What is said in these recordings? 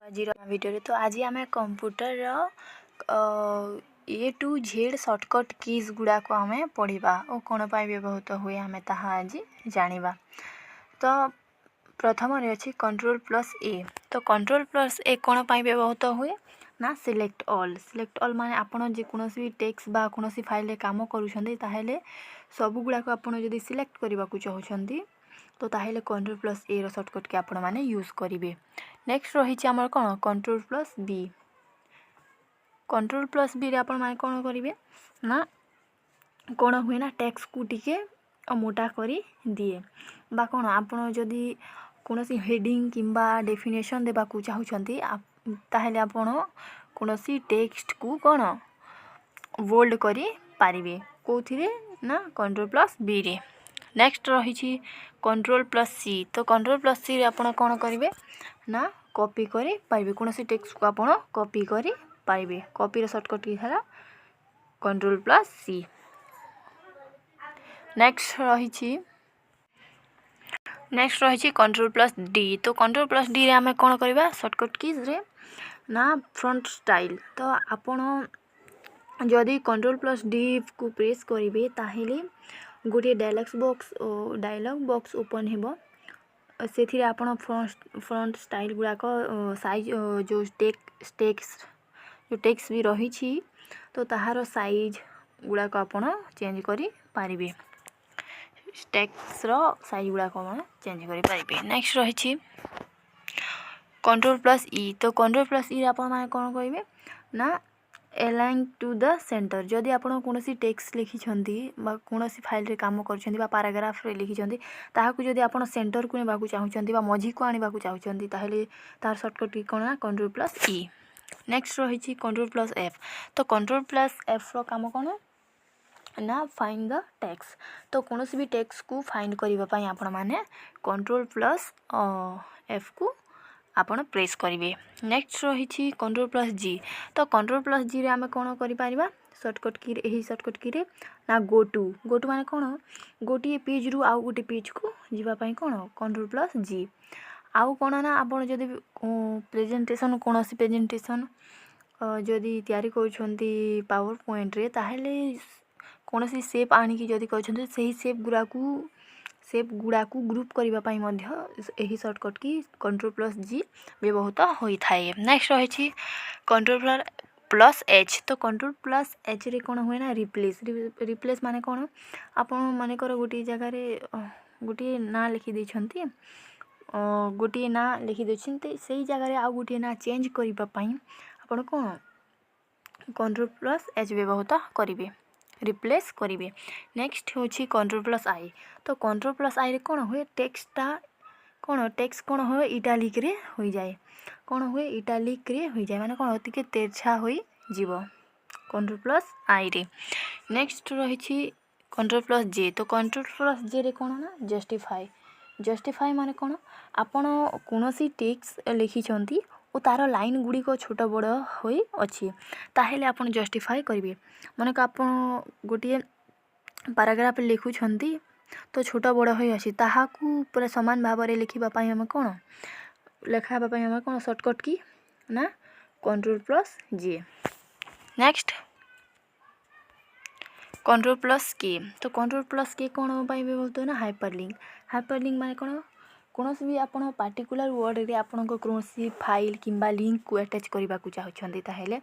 आज वीडियो तो आज आम computer A to Z shortcut keys गुड़ाक आम पढ़ा और कौन पर व्यवहृत हुए आम ताहा आज जानिबा। तो प्रथम अच्छी कंट्रोल प्लस ए। तो कंट्रोल प्लस ए कौन पर व्यवहृत हुए ना सिलेक्ट ऑल माने आपन जेकोसी टेक्स्ट बा कौन फाइल काम करुँचे सब गुड़ाक आपड़ जदि सिलेक्ट करने को चाहते तो ताहले कंट्रोल प्लस ए शॉर्टकट के आपण मैंने यूज करेंगे। नेक्स्ट रही आमर कौन control plus B. Control plus B आपण मैंने कौन करेंगे ना कौन हुए ना टेक्स्ट को टिके मोटा करी दिए बा कौन आपड़ जदि कौन हेडिंग किंबा डेफिनेशन देवा चाहते ताहले आपण कौन टेक्स्ट को कौन बोल्ड करी पारिबे कोथिरे ना कंट्रोल प्लस बी रे। नेक्स्ट रही कंट्रोल प्लस सी। तो कंट्रोल प्लस सी रे आपण कौन करेंगे ना कॉपी करी पारिबे कौन टेक्स्ट को आपण कॉपी करी पारिबे। कॉपी शॉर्टकट की है कंट्रोल प्लस सी। नेक्स्ट रही कंट्रोल प्लस डी। तो कंट्रोल प्लस डी रे आमे कौन करबा शॉर्टकट कीज रे ना फ्रंट स्टाइल। तो आपण जदि कंट्रोल प्लस डी को प्रेस करेंगे ताहले गोटे डायलॉग बॉक्स ओपन हेबो से आपन फ्रंट स्टाइल गुड़ाक साइज जो टेक्स्ट भी रही तो ताहार साइज गुड़ाक आपन चेंज करि पारिबे। टेक्स्ट रो साइज गुड़ाक आपन चेंज करि पारिबे। नेक्स्ट रही कंट्रोल प्लस ई। तो कंट्रोल प्लस ई आपन माने कोन करिवे ना एलाइन टू द सेंटर। जदि आपन कोनोसी टेक्स्ट लिखिछंती बा कोनोसी फाइल रे काम करछंती बा पैराग्राफ रे लिखिछंती ताहाकु जदि आपन सेंटर को नेबाकु चाहुछंती बा मझी को आनिबाकु चाहुछंती ताहले तार शॉर्टकट की कोन ना कंट्रोल प्लस ई। नेक्स्ट रही कंट्रोल प्लस एफ। तो कंट्रोल प्लस एफ रो काम कोन ना फाइंड द टेक्स्ट। तो कोनोसी भी टेक्स्ट को फाइंड करिबा पई आपन माने कंट्रोल प्लस एफ को आपन प्रेस करेंगे। नेक्स्ट रही कंट्रोल प्लस जी। तो कंट्रोल प्लस जी रे आमे कौन करि पारिबा शॉर्टकट की यही शॉर्टकट की रे ना गो टू माने कौन गोटे पेज रु आउ गोटे पेज को जीवा पई कौन कंट्रोल प्लस जी। आउ कौन ना आपन जदि प्रेजेंटेशन कौन प्रेजेंटेशन जदि तैयारी करूछंती पावर पॉइंट रे ताहले कौन शेप आनिकी जदि कहछंती सही शेप गुड़ाक ग्रुप करने यही शॉर्टकट की कंट्रोल प्लस जी व्यवहृत होता है। नेक्स्ट रही कंट्रोल प्लस एच। तो कंट्रोल प्लस एच रे कौन हुए ना रिप्लेस माने कौन आप मानकर गोटे जगार गोटे ना लिखी देछंती गोटे ना लिखी देछंती सही जगार आउ गोटे ना चेंज करने आपण कौन कंट्रोल प्लस एच व्यवहृत करेंगे रिप्लेस करेंगे। नेक्स्ट होची कंट्रोल प्लस आई। तो कंट्रोल प्लस आई रे कौन हुए टेक्स्ट कौन हुए इटालिक रे हो जाए कौन हुए इटालिक रे हो जाए माने कौन टिके तेरछा हो जीवो कंट्रोल प्लस आई रे। नेक्स्ट रही कंट्रोल प्लस जे। तो कंट्रोल प्लस जे रे कौन ना जस्टिफाई माने कौन आपण कोनोसी टेक्स्ट लिखिछंती और तार लाइन गुड़िक छोट बड़ हो अच्छी ताहले आपन जस्टिफाई करेंगे। माने आपन गोटे पैराग्राफ लिखुछंती तो छोट बड़ हो अच्छी ताहाकू पूरा समान भाव में लिखा आम कौन लिखापी आम कौन शॉर्टकट की ना कंट्रोल प्लस जे। नेक्स्ट कंट्रोल प्लस के। तो कंट्रोल प्लस के कौन व्यवहृत है ना हाइपरलिंक माने कौन भी आप पार्टिकुलर वर्ड रे आपण कौन फाइल किंबा लिंक को अटैच करने को चाहते ताहले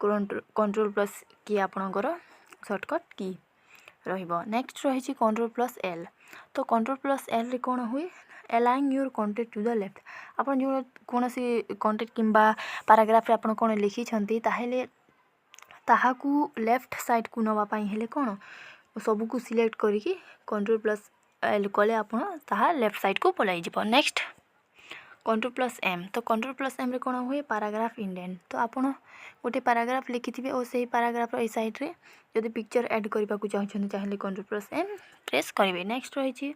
कंट्रोल प्लस की आपणकर शॉर्टकट की रहिबो। नेक्स्ट रही कंट्रोल प्लस एल। तो कंट्रोल प्लस एल रे कौन हुए align your content to the left. आपन जो कौन कंटेंट किंबा पैराग्राफ रे आपन कौन लिखिछंती ताहले ताहाकू लेफ्ट साइड को नवा पई हेले कौन सब को सिलेक्ट करिकी कंट्रोल प्लस एल कले आपन ताहा लेफ्ट साइड को पलाई जिवो। Next control plus M. तो कंट्रोल प्लस एम रे कौन हुए पैराग्राफ इंडेंट। तो आपन गोटे पैराग्राफ लिखिथिबे और सही पैराग्राफ ए साइड रे जदि पिक्चर ऐड करबा को चाहछन चाहे कंट्रोल प्लस एम प्रेस करेंगे। नेक्स्ट रही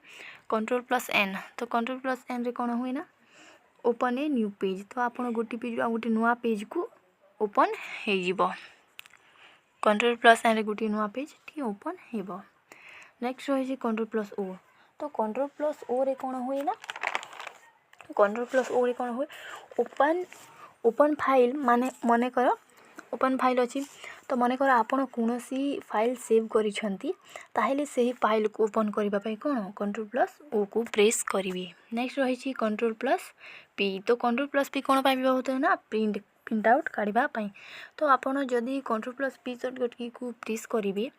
कंट्रोल प्लस एन। तो कंट्रोल प्लस एन रे कौन हुए ना ओपन ए न्यू पेज। तो आपन गोटे पेज आ गोटे नुआ पेज को ओपन हो जिवो कंट्रोल प्लस एन रे गोटे नुआ पेज टी ओपन हेबो। नेक्स्ट रही कंट्रोल प्लस ओ। तो कंट्रोल प्लस ओ रे कौन हुए ना कंट्रोल प्लस ओ रे कौन हुए ओपन फाइल माने मनेकर ओपन फाइल अच्छी तो मनेकर आपण कौन फाइल सेव करिसेंती ताहेले सही फाइल को ओपन करबा पई कोन CTRL+O को प्रेस करिवे। नेक्स्ट रही CTRL+P तो CTRL+P कोन पाई बहुत ना प्रिंट आउट काढिबा पई। तो आपण जदी CTRL+P शॉर्टकट की को प्रेस करिवे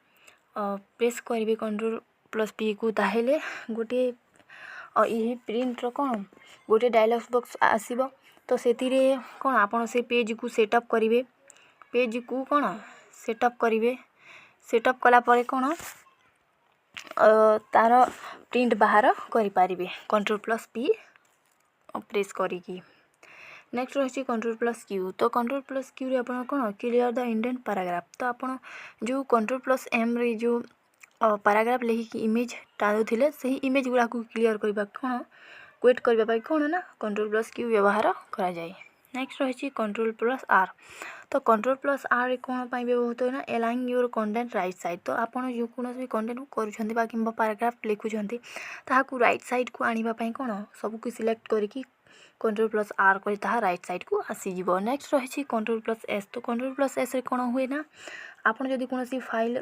CTRL+P को ताहेले गोटे यही प्रिंट रो कोन गोटे डायलॉग बॉक्स आसीबो। तो सेतिरे कोन आपण से पेज को सेटअप करिवे पेज को कोन सेटअप करिवे सेटअप कला परे कोन तार प्रिंट बाहर करि पारिबे CTRL+P प्रेस करिकी। नेक्स्ट रही CTRL+Q तो CTRL+Q रे आपण कोन क्लियर द इंडेंट पैराग्राफ। तो आपण जो CTRL+M रे जो पैराग्राफ लिखिकी इमेज टाणुथिले सही इमेज गुडा को क्लियर करबा कोन क्विट करबा पई कोन ना CTRL+Q व्यवहार करा जाय। नेक्स्ट रही CTRL+R तो CTRL+R कोन पाई व्यवहृत होना अलाइंग योर कंटेंट राइट साइड। तो आपण जो कोन भी कंटेंट करूछंती बा किंबा पैराग्राफ लिखुछंती ताहाकू राइट साइड को आनिबा पई कोन सब को सिलेक्ट करिकी CTRL+R करी ताहा राइट साइड को आसी जिवो। नेक्स्ट रही CTRL+S तो CTRL+S रे कोन हुए ना आपण जदी कोनोसी फाइल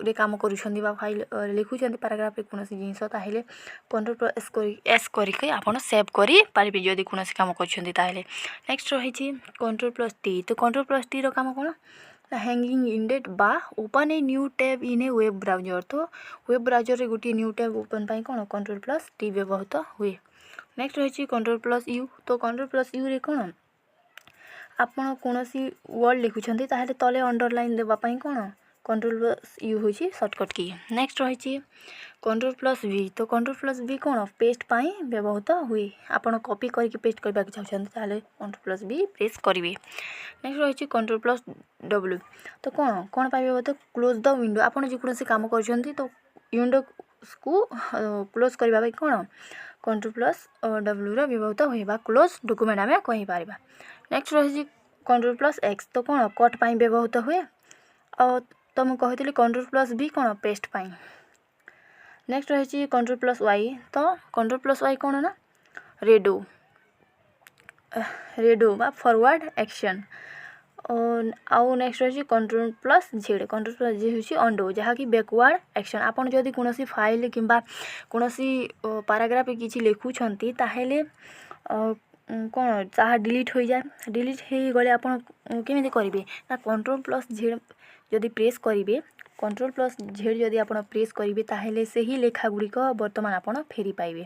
रे काम करूछंती बा फाइल लिखुछंती पैराग्राफ रे कोनोसी जिंस ताहेले CTRL+S करिके आपण सेव करी पारिबे जदी कोनोसी काम करूछंती ताहेले। नेक्स्ट रही CTRL+T तो CTRL+T रो काम कोन हैंगिंग इंडेट बा open a new tab in A web browser. तो वेब ब्राउजर रे गोटी न्यू टैब ओपन पाई कोन CTRL+T व्यवहृत हुए। नेक्स्ट रही CTRL+U तो CTRL+U रे कोन आपण कोनोसी वर्ड लिखुछंती ताहेले तले अंडरलाइन देबा पई कोन CTRL+U होची शॉर्टकट की। नेक्स्ट रही CTRL+V तो CTRL+V कोन पेस्ट पाई व्यवहृत हुए। आपण कॉपी करके पेस्ट करबा के चाहछंती ताहेले CTRL+V प्रेस करिवे। नेक्स्ट रही CTRL+W तो कोन पाई व्यवहृत क्लोज द विंडो। आपण जे कोनोसी काम करछंती तो विंडो को क्लोज करबा पई कोन CTRL+W रो व्यवहृत होई बा क्लोज डॉक्यूमेंट हमें कहि पारिबा। नेक्स्ट रही CTRL+X तो कोन कट पाई व्यवहृत हुए और तो मैं कहती CTRL+V कोन पेस्ट पाई। नेक्स्ट रही CTRL+Y तो CTRL+Y कोन ना रेडो बा फॉरवर्ड एक्शन और आउ नेक्स्ट रही CTRL+Z होची अंडो जहा कि बैकवर्ड एक्शन। आपण जदी कोनोसी फाइल किंबा कोनोसी पैराग्राफ किछि लिखुछंती ताहेले कोन ताहा डिलीट हो जाए डिलीट हे गले आपण केमिति करिवे ना CTRL+Z जदी प्रेस करिवे CTRL+Z जदी आपण प्रेस करिवे ताहेले सही लेखा गुडी को वर्तमान आपण फेरी पाइबे।